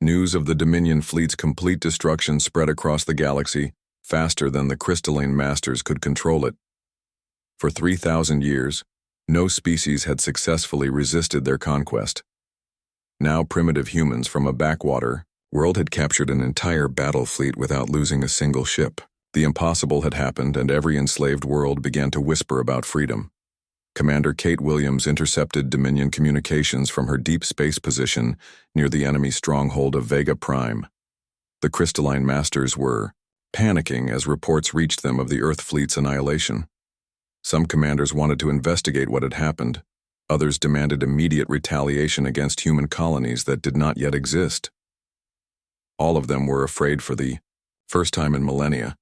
News of the Dominion fleet's complete destruction spread across the galaxy faster than the crystalline masters could control it. For 3,000 years, no species had successfully resisted their conquest. Now primitive humans from a backwater world had captured an entire battle fleet without losing a single ship. The impossible had happened, and every enslaved world began to whisper about freedom. Commander Kate Williams intercepted Dominion communications from her deep space position near the enemy stronghold of Vega Prime. The crystalline masters were panicking as reports reached them of the Earth fleet's annihilation. Some commanders wanted to investigate what had happened. Others demanded immediate retaliation against human colonies that did not yet exist. All of them were afraid for the first time in millennia.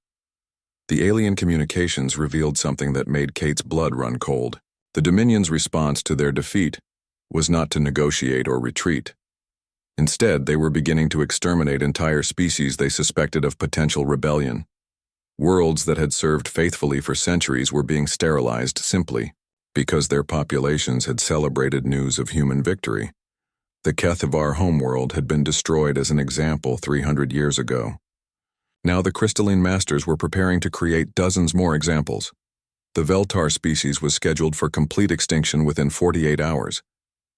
The alien communications revealed something that made Kate's blood run cold. The Dominion's response to their defeat was not to negotiate or retreat. Instead, they were beginning to exterminate entire species they suspected of potential rebellion. Worlds that had served faithfully for centuries were being sterilized simply because their populations had celebrated news of human victory. The Kethavar homeworld had been destroyed as an example 300 years ago. Now the crystalline masters were preparing to create dozens more examples. The Veltar species was scheduled for complete extinction within 48 hours.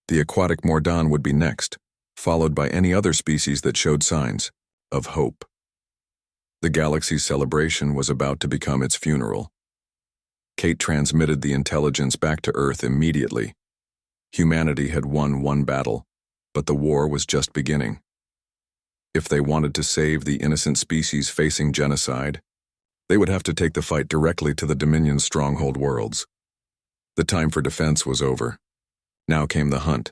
The aquatic Mordan would be next, followed by any other species that showed signs of hope. The galaxy's celebration was about to become its funeral. Kate transmitted the intelligence back to Earth immediately. Humanity had won one battle, but the war was just beginning. If they wanted to save the innocent species facing genocide, they would have to take the fight directly to the Dominion's stronghold worlds. The time for defense was over. Now came the hunt.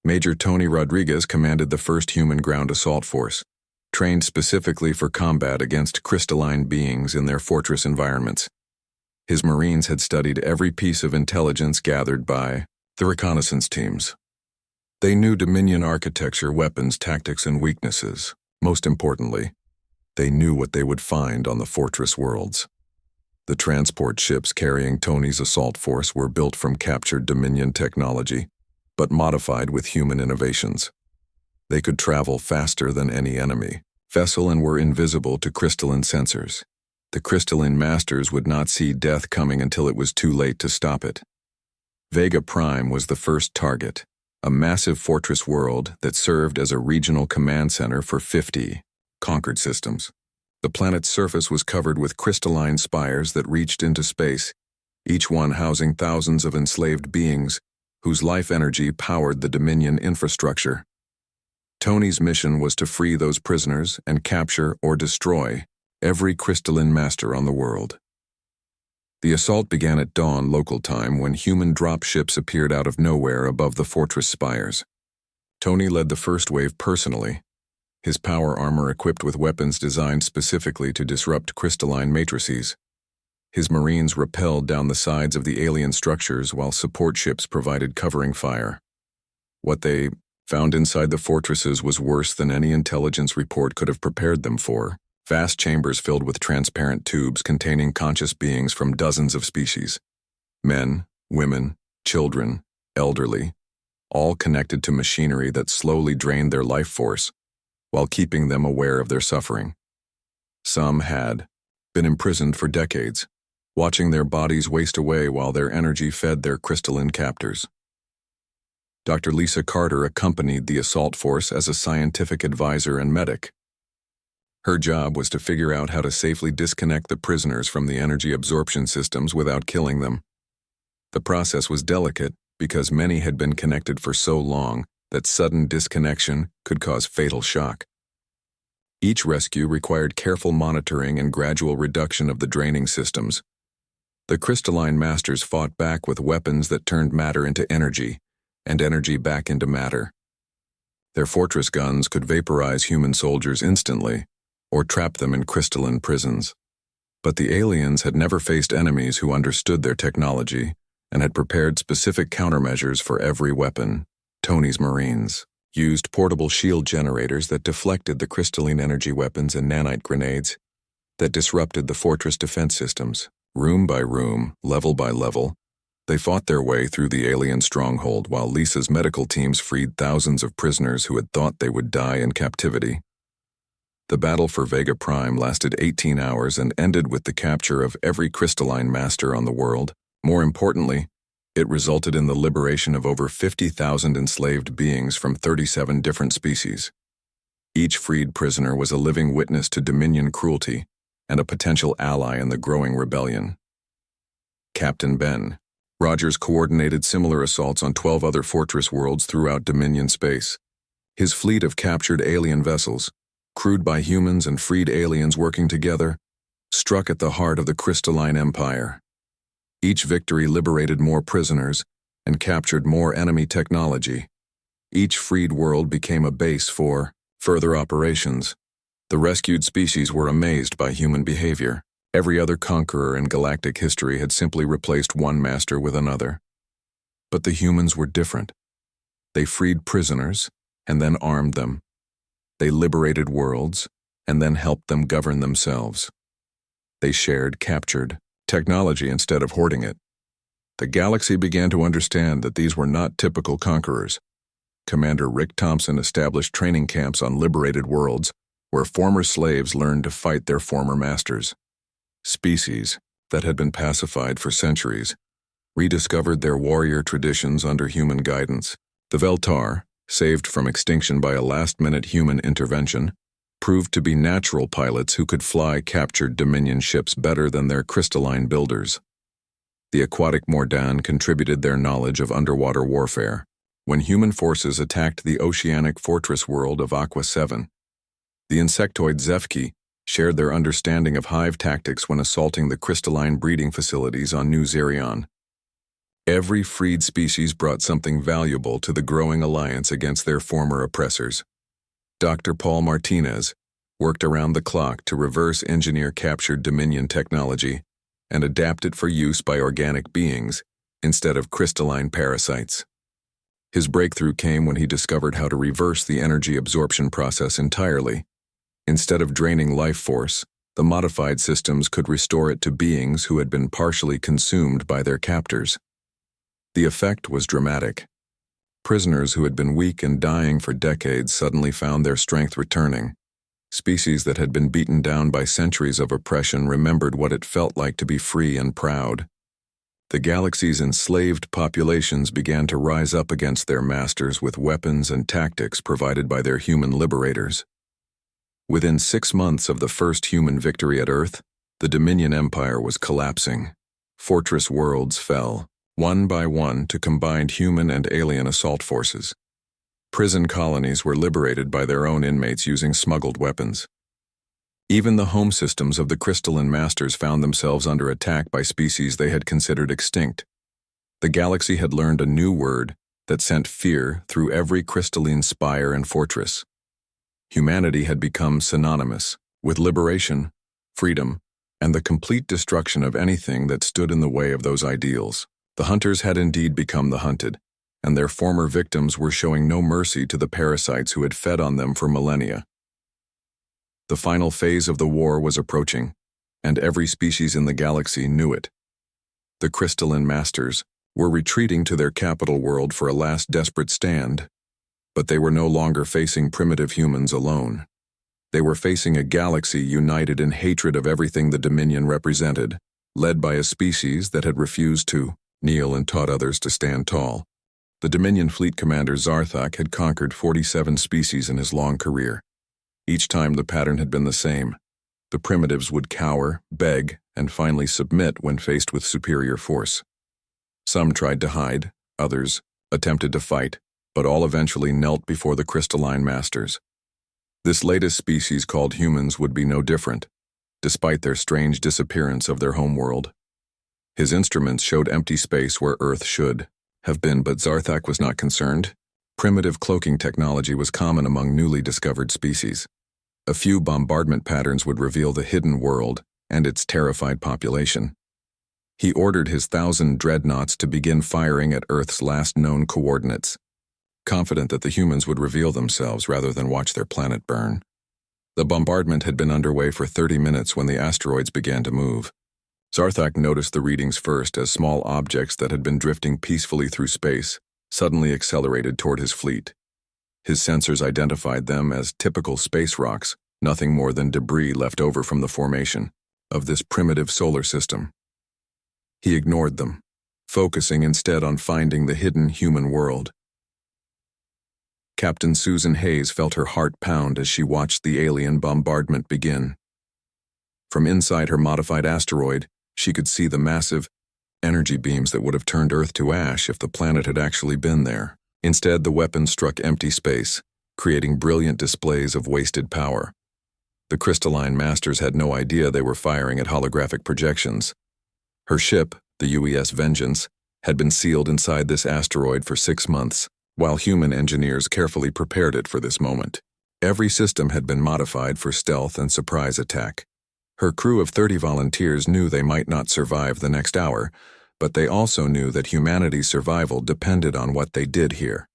Major Tony Rodriguez commanded the 1st Human Ground Assault Force, trained specifically for combat against crystalline beings in their fortress environments. His Marines had studied every piece of intelligence gathered by the reconnaissance teams. They knew Dominion architecture, weapons, tactics, and weaknesses. Most importantly, they knew what they would find on the fortress worlds. The transport ships carrying Tony's assault force were built from captured Dominion technology, but modified with human innovations. They could travel faster than any enemy vessel and were invisible to crystalline sensors. The crystalline masters would not see death coming until it was too late to stop it. Vega Prime was the first target, a massive fortress world that served as a regional command center for 50 conquered systems. The planet's surface was covered with crystalline spires that reached into space, each one housing thousands of enslaved beings whose life energy powered the Dominion infrastructure. Tony's mission was to free those prisoners and capture or destroy every crystalline master on the world. The assault began at dawn local time when human drop ships appeared out of nowhere above the fortress spires. Tony led the first wave personally, his power armor equipped with weapons designed specifically to disrupt crystalline matrices. His Marines rappelled down the sides of the alien structures while support ships provided covering fire. What they found inside the fortresses was worse than any intelligence report could have prepared them for. Vast chambers filled with transparent tubes containing conscious beings from dozens of species. Men, women, children, elderly, all connected to machinery that slowly drained their life force while keeping them aware of their suffering. Some had been imprisoned for decades, watching their bodies waste away while their energy fed their crystalline captors. Dr. Lisa Carter accompanied the assault force as a scientific advisor and medic. Her job was to figure out how to safely disconnect the prisoners from the energy absorption systems without killing them. The process was delicate because many had been connected for so long that sudden disconnection could cause fatal shock. Each rescue required careful monitoring and gradual reduction of the draining systems. The crystalline masters fought back with weapons that turned matter into energy and energy back into matter. Their fortress guns could vaporize human soldiers instantly or trap them in crystalline prisons. But the aliens had never faced enemies who understood their technology and had prepared specific countermeasures for every weapon. Tony's Marines used portable shield generators that deflected the crystalline energy weapons and nanite grenades that disrupted the fortress defense systems. Room by room, level by level, They fought their way through the alien stronghold while Lisa's medical teams freed thousands of prisoners who had thought they would die in captivity. The battle for Vega Prime lasted 18 hours and ended with the capture of every crystalline master on the world. More importantly, it resulted in the liberation of over 50,000 enslaved beings from 37 different species. Each freed prisoner was a living witness to Dominion cruelty and a potential ally in the growing rebellion. Captain Ben. Rogers coordinated similar assaults on 12 other fortress worlds throughout Dominion space. His fleet of captured alien vessels, crewed by humans and freed aliens working together, struck at the heart of the Crystalline Empire. Each victory liberated more prisoners and captured more enemy technology. Each freed world became a base for further operations. The rescued species were amazed by human behavior. Every other conqueror in galactic history had simply replaced one master with another. But the humans were different. They freed prisoners and then armed them. They liberated worlds and then helped them govern themselves. They shared captured technology instead of hoarding it. The galaxy began to understand that these were not typical conquerors. Commander Rick Thompson established training camps on liberated worlds where former slaves learned to fight their former masters. Species that had been pacified for centuries rediscovered their warrior traditions under human guidance. The Veltar, saved from extinction by a last-minute human intervention, proved to be natural pilots who could fly captured Dominion ships better than their crystalline builders. The aquatic Mordan contributed their knowledge of underwater warfare when human forces attacked the oceanic fortress world of Aqua 7. The insectoid Zefki shared their understanding of hive tactics when assaulting the crystalline breeding facilities on New Xerion. Every freed species brought something valuable to the growing alliance against their former oppressors. Dr. Paul Martinez worked around the clock to reverse engineer captured Dominion technology and adapt it for use by organic beings instead of crystalline parasites. His breakthrough came when he discovered how to reverse the energy absorption process entirely. Instead of draining life force, the modified systems could restore it to beings who had been partially consumed by their captors. The effect was dramatic. Prisoners who had been weak and dying for decades suddenly found their strength returning. Species that had been beaten down by centuries of oppression remembered what it felt like to be free and proud. The galaxy's enslaved populations began to rise up against their masters with weapons and tactics provided by their human liberators. Within 6 months of the first human victory at Earth, the Dominion Empire was collapsing. Fortress worlds fell, one by one, to combined human and alien assault forces. Prison colonies were liberated by their own inmates using smuggled weapons. Even the home systems of the crystalline masters found themselves under attack by species they had considered extinct. The galaxy had learned a new word that sent fear through every crystalline spire and fortress. Humanity had become synonymous with liberation, freedom, and the complete destruction of anything that stood in the way of those ideals. The hunters had indeed become the hunted, and their former victims were showing no mercy to the parasites who had fed on them for millennia. The final phase of the war was approaching, and every species in the galaxy knew it. The crystalline masters were retreating to their capital world for a last desperate stand, but they were no longer facing primitive humans alone. They were facing a galaxy united in hatred of everything the Dominion represented, led by a species that had refused to kneel and taught others to stand tall. The Dominion Fleet Commander Zarthak had conquered 47 species in his long career. Each time the pattern had been the same. The primitives would cower, beg, and finally submit when faced with superior force. Some tried to hide, others attempted to fight, but all eventually knelt before the crystalline masters. This latest species called humans would be no different, despite their strange disappearance of their homeworld. His instruments showed empty space where Earth should have been, but Zarthak was not concerned. Primitive cloaking technology was common among newly discovered species. A few bombardment patterns would reveal the hidden world and its terrified population. He ordered his 1,000 dreadnoughts to begin firing at Earth's last known coordinates, confident that the humans would reveal themselves rather than watch their planet burn. The bombardment had been underway for 30 minutes when the asteroids began to move. Zarthak noticed the readings first as small objects that had been drifting peacefully through space suddenly accelerated toward his fleet. His sensors identified them as typical space rocks, nothing more than debris left over from the formation of this primitive solar system. He ignored them, focusing instead on finding the hidden human world. Captain Susan Hayes felt her heart pound as she watched the alien bombardment begin. From inside her modified asteroid, she could see the massive energy beams that would have turned Earth to ash if the planet had actually been there. Instead, the weapons struck empty space, creating brilliant displays of wasted power. The crystalline masters had no idea they were firing at holographic projections. Her ship, the UES Vengeance, had been sealed inside this asteroid for 6 months, while human engineers carefully prepared it for this moment. Every system had been modified for stealth and surprise attack. Her crew of 30 volunteers knew they might not survive the next hour, but they also knew that humanity's survival depended on what they did here.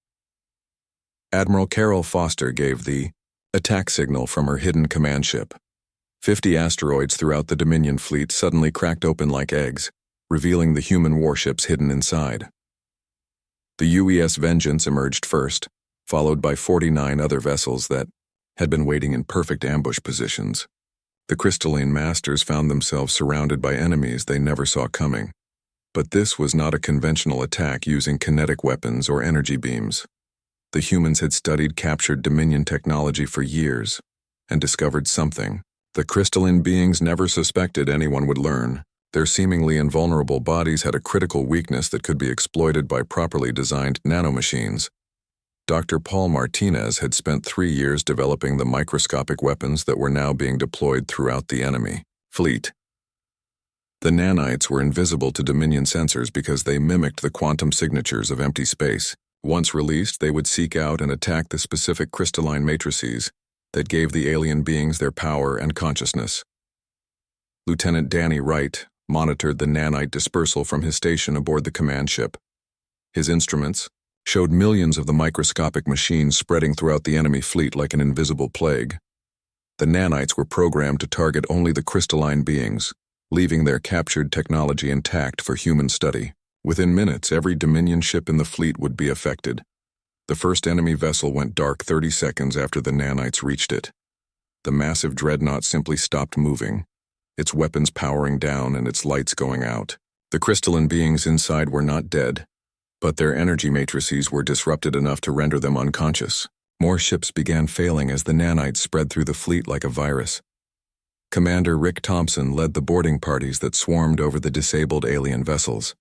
Admiral Carol Foster gave the attack signal from her hidden command ship. 50 asteroids throughout the Dominion fleet suddenly cracked open like eggs, revealing the human warships hidden inside. The UES Vengeance emerged first, followed by 49 other vessels that had been waiting in perfect ambush positions. The crystalline masters found themselves surrounded by enemies they never saw coming. But this was not a conventional attack using kinetic weapons or energy beams. The humans had studied captured Dominion technology for years and discovered something the crystalline beings never suspected anyone would learn. Their seemingly invulnerable bodies had a critical weakness that could be exploited by properly designed nanomachines. Dr. Paul Martinez had spent 3 years developing the microscopic weapons that were now being deployed throughout the enemy fleet. The nanites were invisible to Dominion sensors because they mimicked the quantum signatures of empty space. Once released, they would seek out and attack the specific crystalline matrices that gave the alien beings their power and consciousness. Lieutenant Danny Wright monitored the nanite dispersal from his station aboard the command ship. His instruments showed millions of the microscopic machines spreading throughout the enemy fleet like an invisible plague. The nanites were programmed to target only the crystalline beings, leaving their captured technology intact for human study. Within minutes, every Dominion ship in the fleet would be affected. The first enemy vessel went dark 30 seconds after the nanites reached it. The massive dreadnought simply stopped moving, its weapons powering down and its lights going out. The crystalline beings inside were not dead, but their energy matrices were disrupted enough to render them unconscious. More ships began failing as the nanites spread through the fleet like a virus. Commander Rick Thompson led the boarding parties that swarmed over the disabled alien vessels.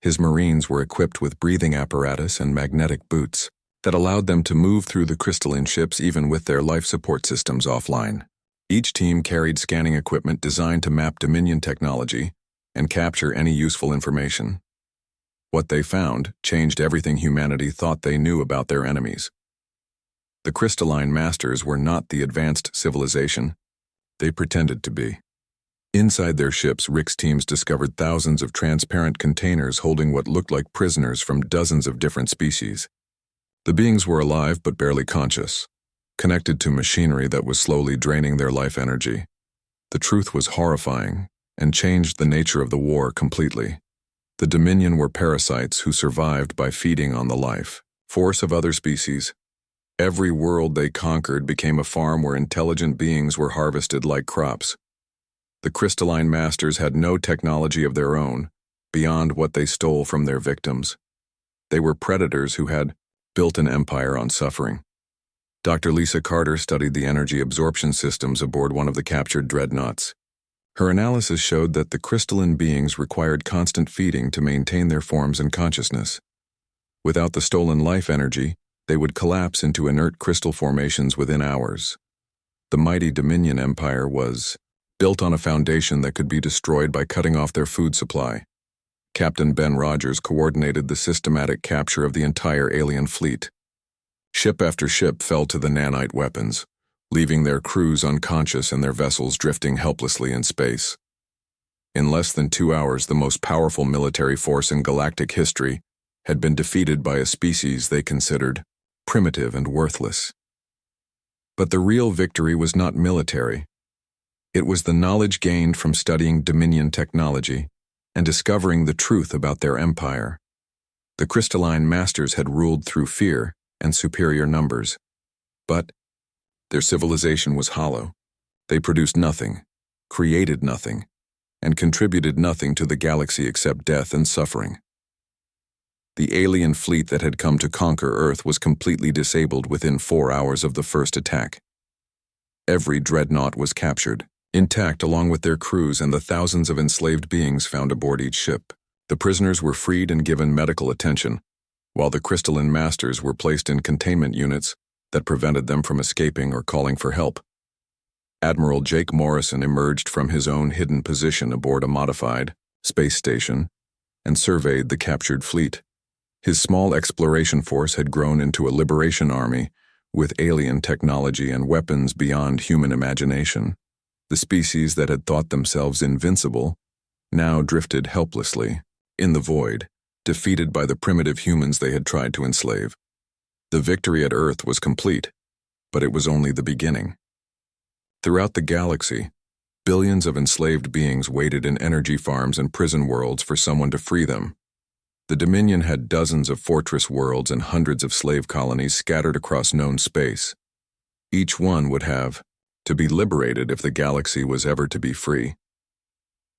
His Marines were equipped with breathing apparatus and magnetic boots that allowed them to move through the crystalline ships even with their life support systems offline. Each team carried scanning equipment designed to map Dominion technology and capture any useful information. What they found changed everything humanity thought they knew about their enemies. The crystalline masters were not the advanced civilization they pretended to be. Inside their ships, Rick's teams discovered thousands of transparent containers holding what looked like prisoners from dozens of different species. The beings were alive but barely conscious, connected to machinery that was slowly draining their life energy. The truth was horrifying and changed the nature of the war completely. The Dominion were parasites who survived by feeding on the life force of other species. Every world they conquered became a farm where intelligent beings were harvested like crops. The crystalline masters had no technology of their own, beyond what they stole from their victims. They were predators who had built an empire on suffering. Dr. Lisa Carter studied the energy absorption systems aboard one of the captured dreadnoughts. Her analysis showed that the crystalline beings required constant feeding to maintain their forms and consciousness. Without the stolen life energy, they would collapse into inert crystal formations within hours. The mighty Dominion Empire was built on a foundation that could be destroyed by cutting off their food supply. Captain Ben Rogers coordinated the systematic capture of the entire alien fleet. Ship after ship fell to the nanite weapons, leaving their crews unconscious and their vessels drifting helplessly in space. In less than 2 hours, the most powerful military force in galactic history had been defeated by a species they considered primitive and worthless. But the real victory was not military. It was the knowledge gained from studying Dominion technology and discovering the truth about their empire. The crystalline masters had ruled through fear and superior numbers. But their civilization was hollow. They produced nothing, created nothing, and contributed nothing to the galaxy except death and suffering. The alien fleet that had come to conquer Earth was completely disabled within 4 hours of the first attack. Every dreadnought was captured, intact along with their crews and the thousands of enslaved beings found aboard each ship. The prisoners were freed and given medical attention, while the crystalline masters were placed in containment units that prevented them from escaping or calling for help. Admiral Jake Morrison emerged from his own hidden position aboard a modified space station and surveyed the captured fleet. His small exploration force had grown into a liberation army with alien technology and weapons beyond human imagination. The species that had thought themselves invincible now drifted helplessly in the void, defeated by the primitive humans they had tried to enslave. The victory at Earth was complete, but it was only the beginning. Throughout the galaxy, billions of enslaved beings waited in energy farms and prison worlds for someone to free them. The Dominion had dozens of fortress worlds and hundreds of slave colonies scattered across known space. Each one would have to be liberated if the galaxy was ever to be free.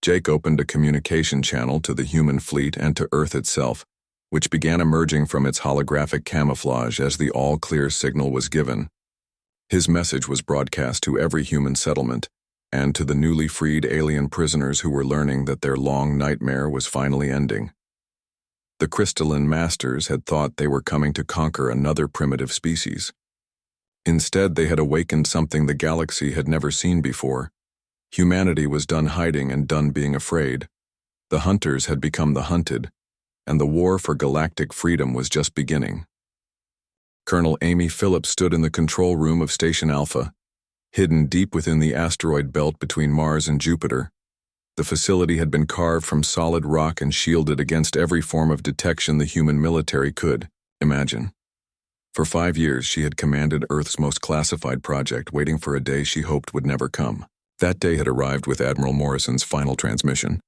Jake opened a communication channel to the human fleet and to Earth itself, which began emerging from its holographic camouflage as the all-clear signal was given. His message was broadcast to every human settlement and to the newly freed alien prisoners who were learning that their long nightmare was finally ending. The crystalline masters had thought they were coming to conquer another primitive species. Instead, they had awakened something the galaxy had never seen before. Humanity was done hiding and done being afraid. The hunters had become the hunted, and the war for galactic freedom was just beginning. Colonel Amy Phillips stood in the control room of Station Alpha, hidden deep within the asteroid belt between Mars and Jupiter. The facility had been carved from solid rock and shielded against every form of detection the human military could imagine. For 5 years, she had commanded Earth's most classified project, waiting for a day she hoped would never come. That day had arrived with Admiral Morrison's final transmission.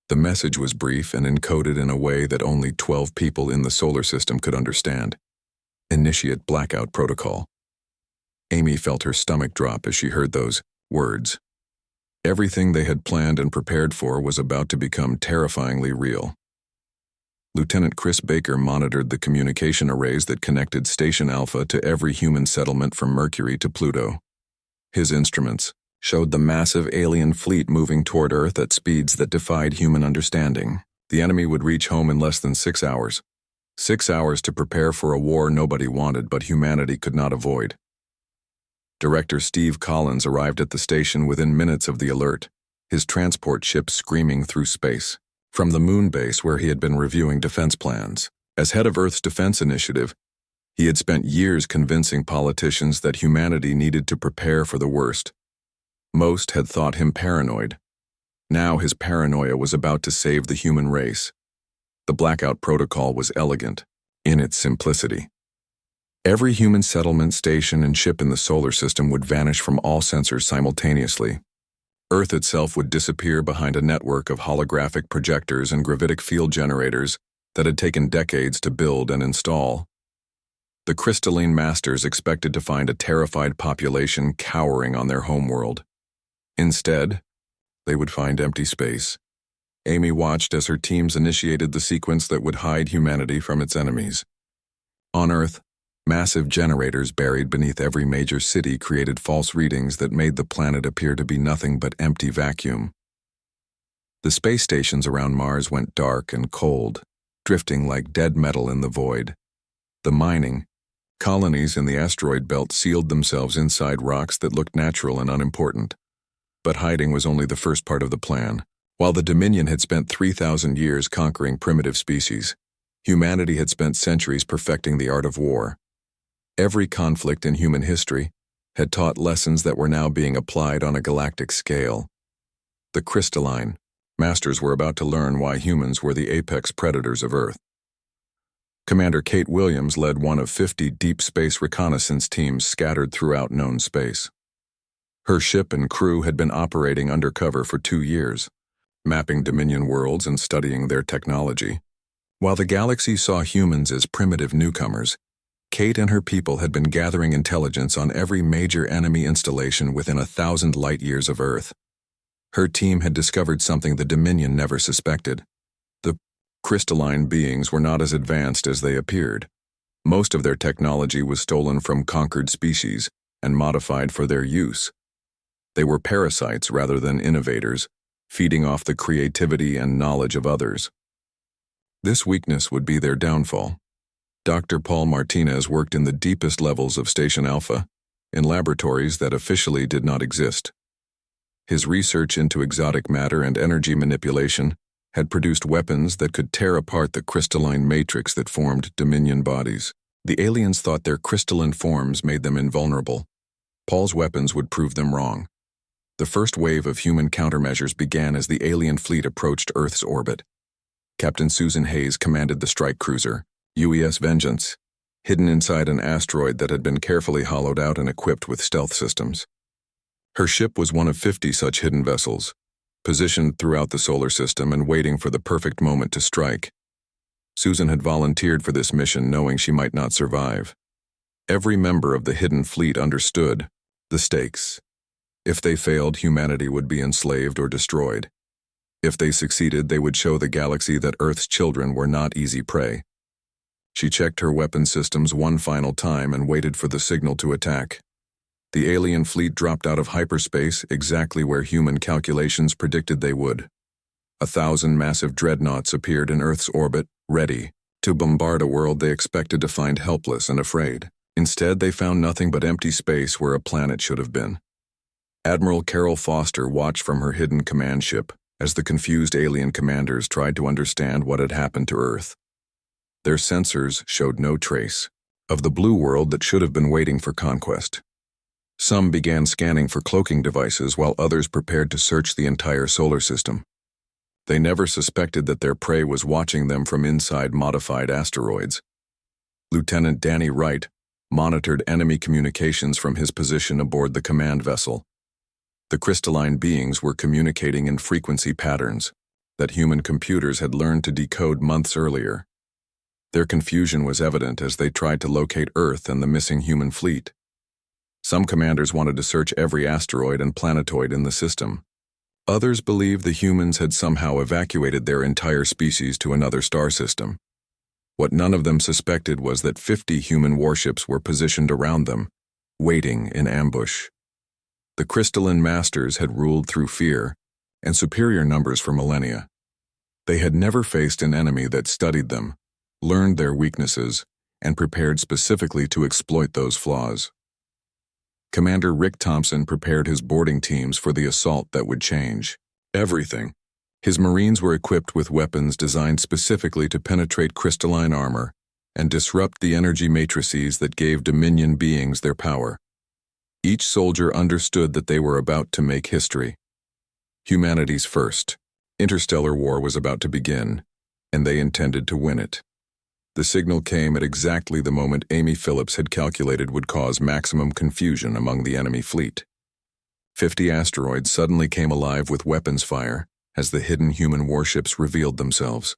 The message was brief and encoded in a way that only 12 people in the solar system could understand. Initiate blackout protocol. Amy felt her stomach drop as she heard those words. Everything they had planned and prepared for was about to become terrifyingly real. Lieutenant Chris Baker monitored the communication arrays that connected Station Alpha to every human settlement from Mercury to Pluto. His instruments showed the massive alien fleet moving toward Earth at speeds that defied human understanding. The enemy would reach home in less than 6 hours. 6 hours to prepare for a war nobody wanted but humanity could not avoid. Director Steve Collins arrived at the station within minutes of the alert, his transport ship screaming through space. From the moon base where he had been reviewing defense plans. As head of Earth's defense initiative, he had spent years convincing politicians that humanity needed to prepare for the worst. Most had thought him paranoid. Now his paranoia was about to save the human race. The blackout protocol was elegant in its simplicity. Every human settlement, station, and ship in the solar system would vanish from all sensors simultaneously. Earth itself would disappear behind a network of holographic projectors and gravitic field generators that had taken decades to build and install. The crystalline masters expected to find a terrified population cowering on their homeworld. Instead, they would find empty space. Amy watched as her teams initiated the sequence that would hide humanity from its enemies. On Earth, massive generators buried beneath every major city created false readings that made the planet appear to be nothing but empty vacuum. The space stations around Mars went dark and cold, drifting like dead metal in the void. The mining colonies in the asteroid belt sealed themselves inside rocks that looked natural and unimportant. But hiding was only the first part of the plan. While the Dominion had spent 3,000 years conquering primitive species, humanity had spent centuries perfecting the art of war. Every conflict in human history had taught lessons that were now being applied on a galactic scale. The crystalline masters were about to learn why humans were the apex predators of Earth. Commander Kate Williams led one of 50 deep space reconnaissance teams scattered throughout known space. Her ship and crew had been operating undercover for 2 years, mapping Dominion worlds and studying their technology. While the galaxy saw humans as primitive newcomers, Kate and her people had been gathering intelligence on every major enemy installation within 1,000 light-years of Earth. Her team had discovered something the Dominion never suspected. The crystalline beings were not as advanced as they appeared. Most of their technology was stolen from conquered species and modified for their use. They were parasites rather than innovators, feeding off the creativity and knowledge of others. This weakness would be their downfall. Dr. Paul Martinez worked in the deepest levels of Station Alpha, in laboratories that officially did not exist. His research into exotic matter and energy manipulation had produced weapons that could tear apart the crystalline matrix that formed Dominion bodies. The aliens thought their crystalline forms made them invulnerable. Paul's weapons would prove them wrong. The first wave of human countermeasures began as the alien fleet approached Earth's orbit. Captain Susan Hayes commanded the strike cruiser, UES Vengeance, hidden inside an asteroid that had been carefully hollowed out and equipped with stealth systems. Her ship was one of 50 such hidden vessels, positioned throughout the solar system and waiting for the perfect moment to strike. Susan had volunteered for this mission knowing she might not survive. Every member of the hidden fleet understood the stakes. If they failed, humanity would be enslaved or destroyed. If they succeeded, they would show the galaxy that Earth's children were not easy prey. She checked her weapon systems one final time and waited for the signal to attack. The alien fleet dropped out of hyperspace exactly where human calculations predicted they would. 1,000 massive dreadnoughts appeared in Earth's orbit, ready to bombard a world they expected to find helpless and afraid. Instead, they found nothing but empty space where a planet should have been. Admiral Carol Foster watched from her hidden command ship as the confused alien commanders tried to understand what had happened to Earth. Their sensors showed no trace of the blue world that should have been waiting for conquest. Some began scanning for cloaking devices while others prepared to search the entire solar system. They never suspected that their prey was watching them from inside modified asteroids. Lieutenant Danny Wright monitored enemy communications from his position aboard the command vessel. The crystalline beings were communicating in frequency patterns that human computers had learned to decode months earlier. Their confusion was evident as they tried to locate Earth and the missing human fleet. Some commanders wanted to search every asteroid and planetoid in the system. Others believed the humans had somehow evacuated their entire species to another star system. What none of them suspected was that 50 human warships were positioned around them, waiting in ambush. The crystalline masters had ruled through fear and superior numbers for millennia. They had never faced an enemy that studied them, learned their weaknesses, and prepared specifically to exploit those flaws. Commander Rick Thompson prepared his boarding teams for the assault that would change everything. His Marines were equipped with weapons designed specifically to penetrate crystalline armor and disrupt the energy matrices that gave Dominion beings their power. Each soldier understood that they were about to make history. Humanity's first interstellar war was about to begin, and they intended to win it. The signal came at exactly the moment Amy Phillips had calculated would cause maximum confusion among the enemy fleet. 50 asteroids suddenly came alive with weapons fire as the hidden human warships revealed themselves.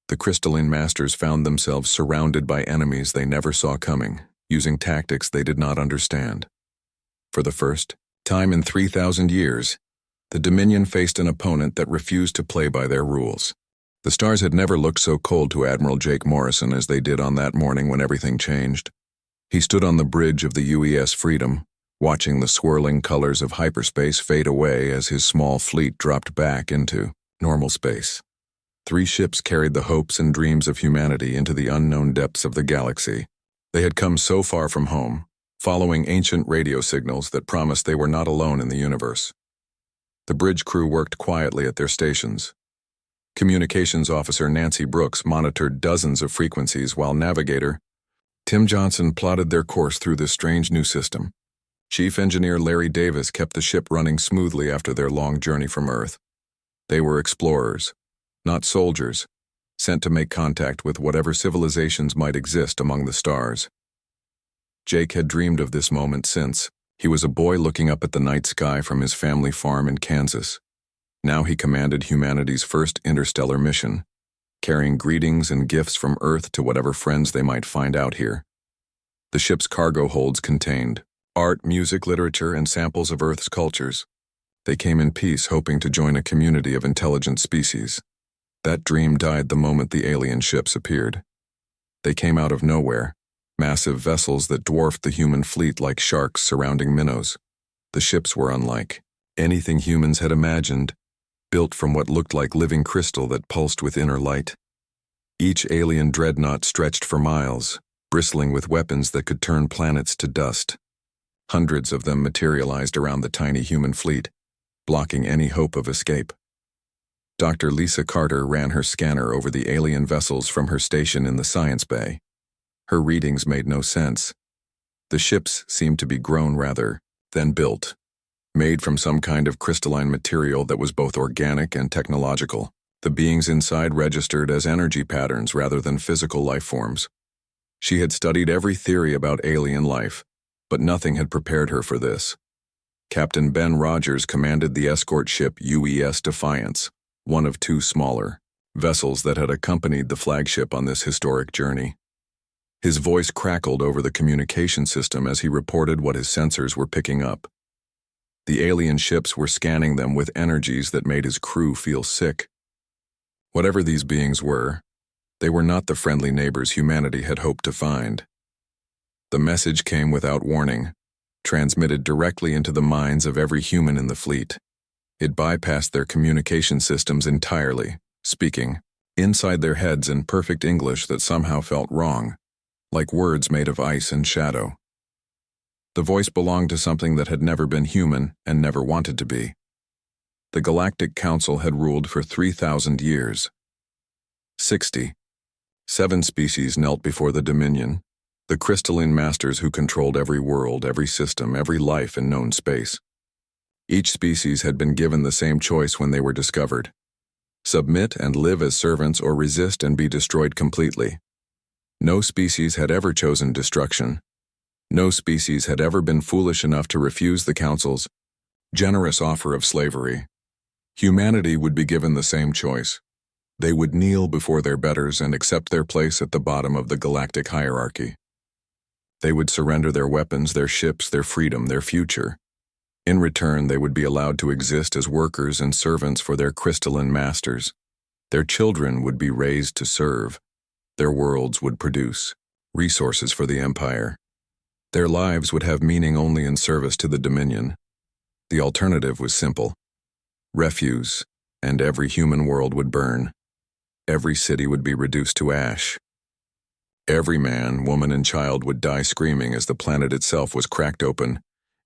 The crystalline masters found themselves surrounded by enemies they never saw coming, using tactics they did not understand. For the first time in 3,000 years, the Dominion faced an opponent that refused to play by their rules. The stars had never looked so cold to Admiral Jake Morrison as they did on that morning when everything changed. He stood on the bridge of the UES Freedom, watching the swirling colors of hyperspace fade away as his small fleet dropped back into normal space. 3 ships carried the hopes and dreams of humanity into the unknown depths of the galaxy. They had come so far from home, following ancient radio signals that promised they were not alone in the universe. The bridge crew worked quietly at their stations. Communications Officer Nancy Brooks monitored dozens of frequencies while Navigator Tim Johnson plotted their course through this strange new system. Chief Engineer Larry Davis kept the ship running smoothly after their long journey from Earth. They were explorers, not soldiers, sent to make contact with whatever civilizations might exist among the stars. Jake had dreamed of this moment since, He was a boy looking up at the night sky from his family farm in Kansas. Now he commanded humanity's first interstellar mission, carrying greetings and gifts from Earth to whatever friends they might find out here. The ship's cargo holds contained art, music, literature, and samples of Earth's cultures. They came in peace, hoping to join a community of intelligent species. That dream died the moment the alien ships appeared. They came out of nowhere, massive vessels that dwarfed the human fleet like sharks surrounding minnows. The ships were unlike anything humans had imagined, built from what looked like living crystal that pulsed with inner light. Each alien dreadnought stretched for miles, bristling with weapons that could turn planets to dust. Hundreds of them materialized around the tiny human fleet, blocking any hope of escape. Dr. Lisa Carter ran her scanner over the alien vessels from her station in the science bay. Her readings made no sense. The ships seemed to be grown rather than built, made from some kind of crystalline material that was both organic and technological. The beings inside registered as energy patterns rather than physical life forms. She had studied every theory about alien life, but nothing had prepared her for this. Captain Ben Rogers commanded the escort ship UES Defiance, one of two smaller vessels that had accompanied the flagship on this historic journey. His voice crackled over the communication system as he reported what his sensors were picking up. The alien ships were scanning them with energies that made his crew feel sick. Whatever these beings were, they were not the friendly neighbors humanity had hoped to find. The message came without warning, transmitted directly into the minds of every human in the fleet. It bypassed their communication systems entirely, speaking inside their heads in perfect English that somehow felt wrong, like words made of ice and shadow. The voice belonged to something that had never been human and never wanted to be. The Galactic Council had ruled for 3,000 years. 7 species knelt before the Dominion, the crystalline masters who controlled every world, every system, every life in known space. Each species had been given the same choice when they were discovered: submit and live as servants or resist and be destroyed completely. No species had ever chosen destruction. No species had ever been foolish enough to refuse the Council's generous offer of slavery. Humanity would be given the same choice. They would kneel before their betters and accept their place at the bottom of the galactic hierarchy. They would surrender their weapons, their ships, their freedom, their future. In return, they would be allowed to exist as workers and servants for their crystalline masters. Their children would be raised to serve. Their worlds would produce resources for the Empire. Their lives would have meaning only in service to the Dominion. The alternative was simple: refuse, and every human world would burn. Every city would be reduced to ash. Every man, woman, and child would die screaming as the planet itself was cracked open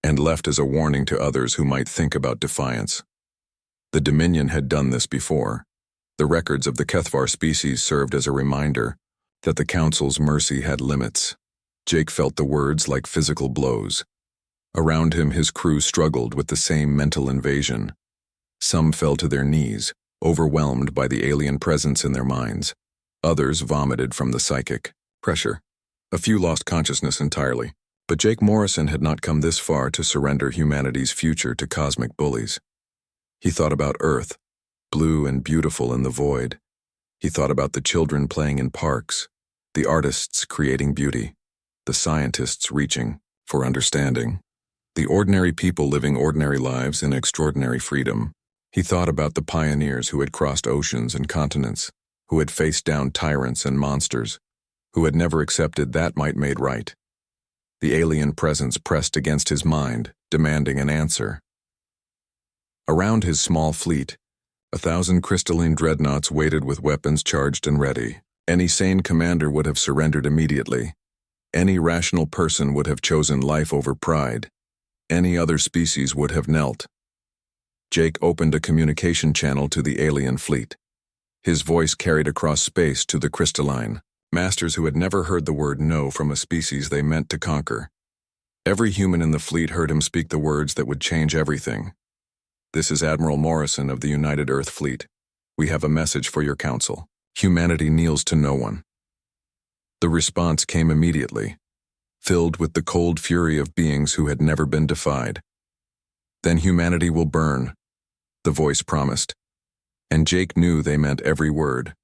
and left as a warning to others who might think about defiance. The Dominion had done this before. The records of the Kethvar species served as a reminder that the Council's mercy had limits. Jake felt the words like physical blows. Around him, his crew struggled with the same mental invasion. Some fell to their knees, overwhelmed by the alien presence in their minds. Others vomited from the psychic pressure. A few lost consciousness entirely. But Jake Morrison had not come this far to surrender humanity's future to cosmic bullies. He thought about Earth, blue and beautiful in the void. He thought about the children playing in parks, the artists creating beauty, the scientists reaching for understanding, the ordinary people living ordinary lives in extraordinary freedom. He thought about the pioneers who had crossed oceans and continents, who had faced down tyrants and monsters, who had never accepted that might made right. The alien presence pressed against his mind, demanding an answer. Around his small fleet, 1,000 crystalline dreadnoughts waited with weapons charged and ready. Any sane commander would have surrendered immediately. Any rational person would have chosen life over pride. Any other species would have knelt. Jake opened a communication channel to the alien fleet. His voice carried across space to the crystalline masters who had never heard the word no from a species they meant to conquer. Every human in the fleet heard him speak the words that would change everything. "This is Admiral Morrison of the United Earth Fleet. We have a message for your council. Humanity kneels to no one." The response came immediately. filled with the cold fury of beings who had never been defied. "Then humanity will burn," the voice promised, and Jake knew they meant every word.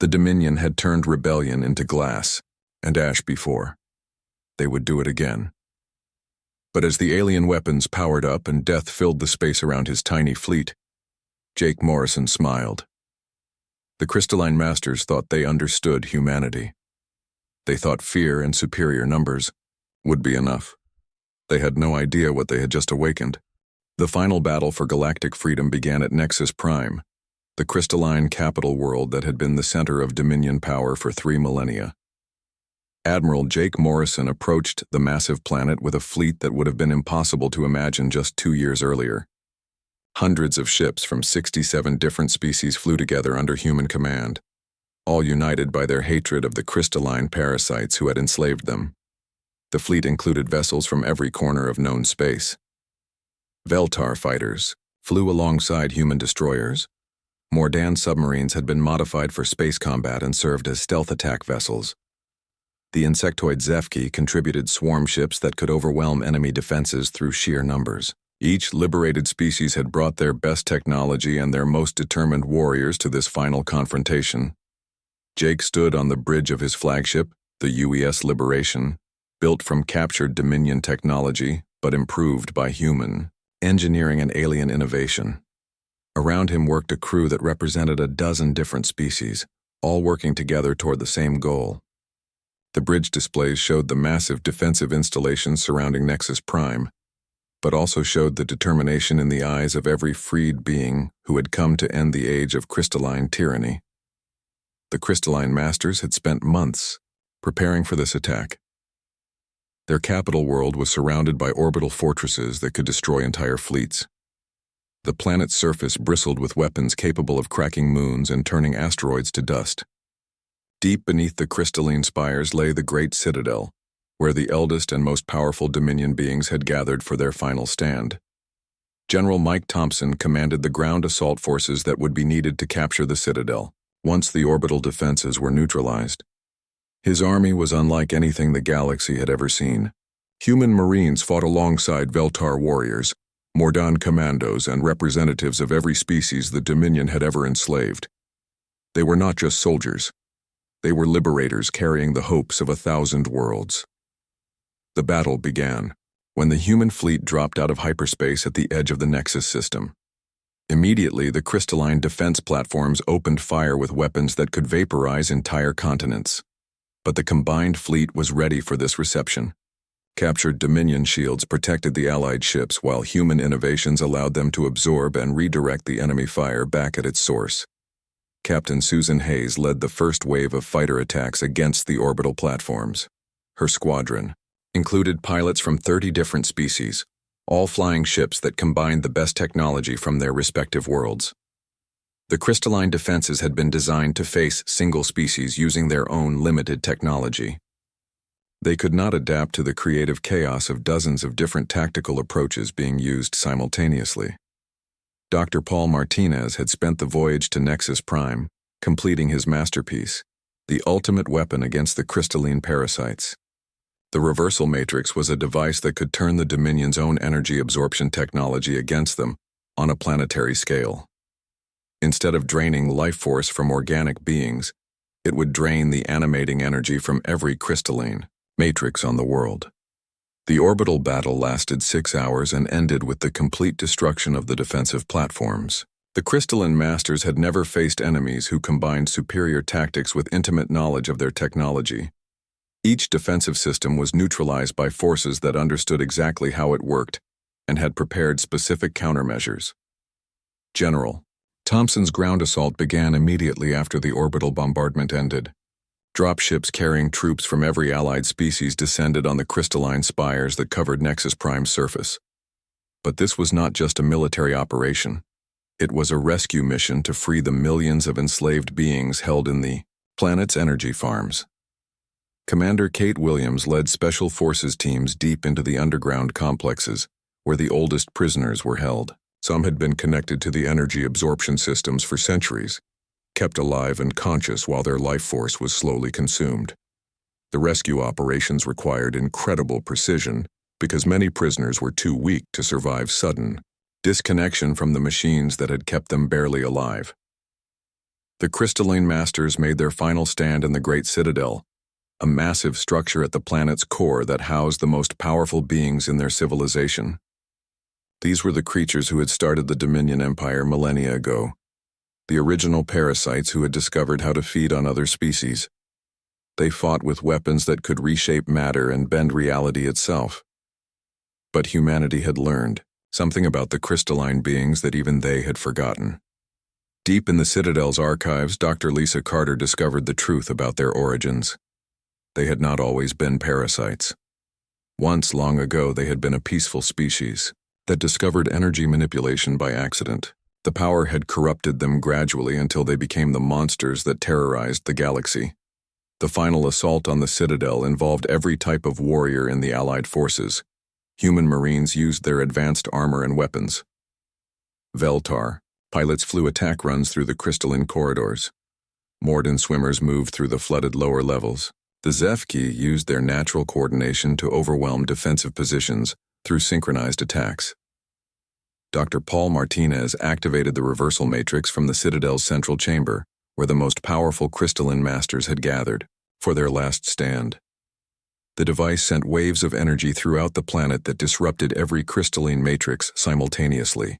The Dominion had turned rebellion into glass and ash before. They would do it again. But as the alien weapons powered up and death filled the space around his tiny fleet, Jake Morrison smiled. The crystalline masters thought they understood humanity. They thought fear and superior numbers would be enough. They had no idea what they had just awakened. The final battle for galactic freedom began at Nexus Prime, the crystalline capital world that had been the center of Dominion power for 3 millennia. Admiral Jake Morrison approached the massive planet with a fleet that would have been impossible to imagine just 2 years earlier. Hundreds of ships from 67 different species flew together under human command, all united by their hatred of the crystalline parasites who had enslaved them. The fleet included vessels from every corner of known space. Veltar fighters flew alongside human destroyers. Mordan submarines had been modified for space combat and served as stealth attack vessels. The insectoid Zefki contributed swarm ships that could overwhelm enemy defenses through sheer numbers. Each liberated species had brought their best technology and their most determined warriors to this final confrontation. Jake stood on the bridge of his flagship, the UES Liberation, built from captured Dominion technology, but improved by human engineering and alien innovation. Around him worked a crew that represented a dozen different species, all working together toward the same goal. The bridge displays showed the massive defensive installations surrounding Nexus Prime, but also showed the determination in the eyes of every freed being who had come to end the age of crystalline tyranny. The crystalline masters had spent months preparing for this attack. Their capital world was surrounded by orbital fortresses that could destroy entire fleets. The planet's surface bristled with weapons capable of cracking moons and turning asteroids to dust. Deep beneath the crystalline spires lay the Great Citadel, where the eldest and most powerful Dominion beings had gathered for their final stand. General Mike Thompson commanded the ground assault forces that would be needed to capture the Citadel, once the orbital defenses were neutralized. His army was unlike anything the galaxy had ever seen. Human Marines fought alongside Veltar warriors, Mordan commandos, and representatives of every species the Dominion had ever enslaved. They were not just soldiers. They were liberators carrying the hopes of 1,000 worlds. The battle began when the human fleet dropped out of hyperspace at the edge of the Nexus system. Immediately, the crystalline defense platforms opened fire with weapons that could vaporize entire continents. But the combined fleet was ready for this reception. Captured Dominion shields protected the Allied ships while human innovations allowed them to absorb and redirect the enemy fire back at its source. Captain Susan Hayes led the first wave of fighter attacks against the orbital platforms. Her squadron included pilots from 30 different species, all flying ships that combined the best technology from their respective worlds. The crystalline defenses had been designed to face single species using their own limited technology. They could not adapt to the creative chaos of dozens of different tactical approaches being used simultaneously. Dr. Paul Martinez had spent the voyage to Nexus Prime, completing his masterpiece, the ultimate weapon against the crystalline parasites. The reversal matrix was a device that could turn the Dominion's own energy absorption technology against them on a planetary scale. Instead of draining life force from organic beings, it would drain the animating energy from every crystalline matrix on the world. The orbital battle lasted 6 hours and ended with the complete destruction of the defensive platforms. The crystalline masters had never faced enemies who combined superior tactics with intimate knowledge of their technology. Each defensive system was neutralized by forces that understood exactly how it worked and had prepared specific countermeasures. General Thompson's ground assault began immediately after the orbital bombardment ended. Dropships carrying troops from every allied species descended on the crystalline spires that covered Nexus Prime's surface. But this was not just a military operation. It was a rescue mission to free the millions of enslaved beings held in the planet's energy farms. Commander Kate Williams led special forces teams deep into the underground complexes, where the oldest prisoners were held. Some had been connected to the energy absorption systems for centuries, kept alive and conscious while their life force was slowly consumed. The rescue operations required incredible precision because many prisoners were too weak to survive sudden disconnection from the machines that had kept them barely alive. The crystalline masters made their final stand in the Great Citadel, a massive structure at the planet's core that housed the most powerful beings in their civilization. These were the creatures who had started the Dominion Empire millennia ago, the original parasites who had discovered how to feed on other species. They fought with weapons that could reshape matter and bend reality itself. But humanity had learned something about the crystalline beings that even they had forgotten. Deep in the Citadel's archives, Dr. Lisa Carter discovered the truth about their origins. They had not always been parasites. Once, long ago, they had been a peaceful species that discovered energy manipulation by accident. The power had corrupted them gradually until they became the monsters that terrorized the galaxy. The final assault on the Citadel involved every type of warrior in the Allied forces. Human Marines used their advanced armor and weapons. Veltar, pilots flew attack runs through the crystalline corridors. Morden swimmers moved through the flooded lower levels. The Zefki used their natural coordination to overwhelm defensive positions through synchronized attacks. Dr. Paul Martinez activated the reversal matrix from the Citadel's central chamber, where the most powerful crystalline masters had gathered for their last stand. The device sent waves of energy throughout the planet that disrupted every crystalline matrix simultaneously.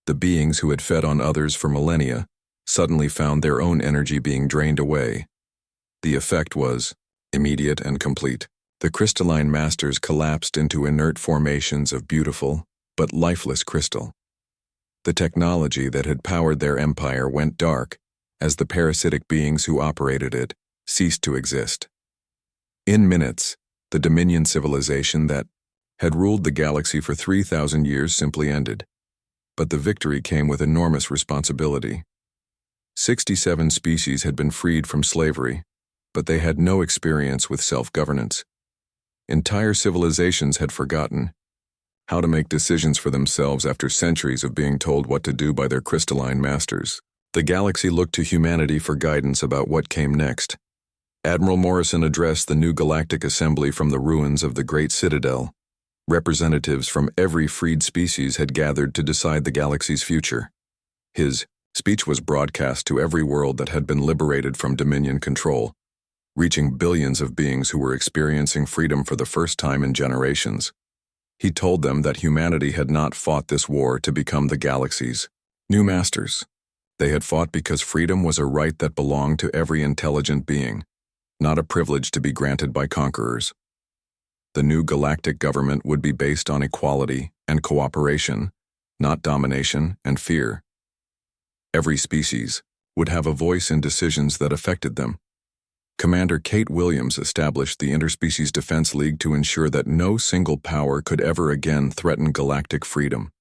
The beings who had fed on others for millennia suddenly found their own energy being drained away. The effect was immediate and complete. The crystalline masters collapsed into inert formations of beautiful but lifeless crystal. The technology that had powered their empire went dark as the parasitic beings who operated it ceased to exist. In minutes, the Dominion civilization that had ruled the galaxy for 3,000 years simply ended. But the victory came with enormous responsibility. 67 species had been freed from slavery, but they had no experience with self-governance. Entire civilizations had forgotten how to make decisions for themselves after centuries of being told what to do by their crystalline masters. The galaxy looked to humanity for guidance about what came next. Admiral Morrison addressed the new Galactic Assembly from the ruins of the Great Citadel. Representatives from every freed species had gathered to decide the galaxy's future. His speech was broadcast to every world that had been liberated from Dominion control, reaching billions of beings who were experiencing freedom for the first time in generations. He told them that humanity had not fought this war to become the galaxy's new masters. They had fought because freedom was a right that belonged to every intelligent being, not a privilege to be granted by conquerors. The new galactic government would be based on equality and cooperation, not domination and fear. Every species would have a voice in decisions that affected them. Commander Kate Williams established the Interspecies Defense League to ensure that no single power could ever again threaten galactic freedom.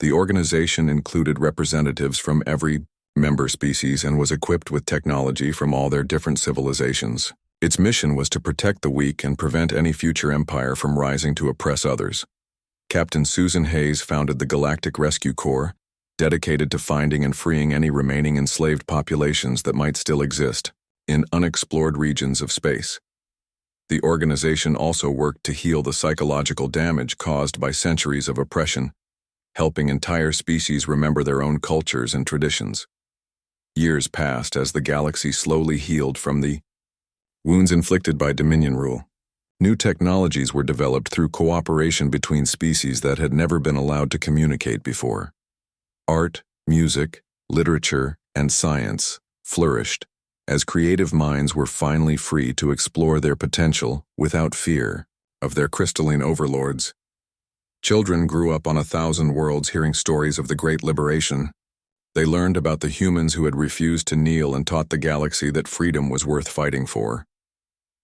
The organization included representatives from every member species and was equipped with technology from all their different civilizations. Its mission was to protect the weak and prevent any future empire from rising to oppress others. Captain Susan Hayes founded the Galactic Rescue Corps, dedicated to finding and freeing any remaining enslaved populations that might still exist in unexplored regions of space. The organization also worked to heal the psychological damage caused by centuries of oppression, helping entire species remember their own cultures and traditions. Years passed as the galaxy slowly healed from the wounds inflicted by Dominion rule. New technologies were developed through cooperation between species that had never been allowed to communicate before. Art, music, literature, and science flourished as creative minds were finally free to explore their potential without fear of their crystalline overlords. Children grew up on 1,000 worlds hearing stories of the Great Liberation. They learned about the humans who had refused to kneel and taught the galaxy that freedom was worth fighting for.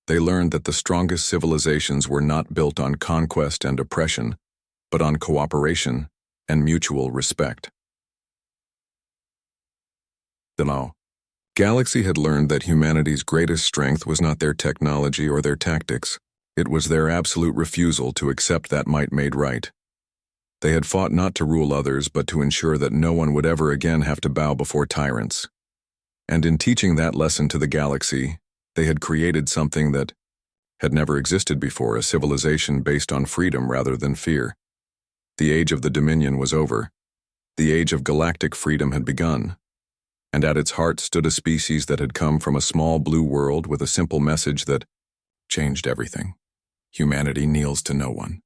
They learned that the strongest civilizations were not built on conquest and oppression, but on cooperation and mutual respect. The galaxy had learned that humanity's greatest strength was not their technology or their tactics. It was their absolute refusal to accept that might made right. They had fought not to rule others, but to ensure that no one would ever again have to bow before tyrants. And in teaching that lesson to the galaxy, they had created something that had never existed before, a civilization based on freedom rather than fear. The age of the Dominion was over. The age of galactic freedom had begun. And at its heart stood a species that had come from a small blue world with a simple message that changed everything. Humanity kneels to no one.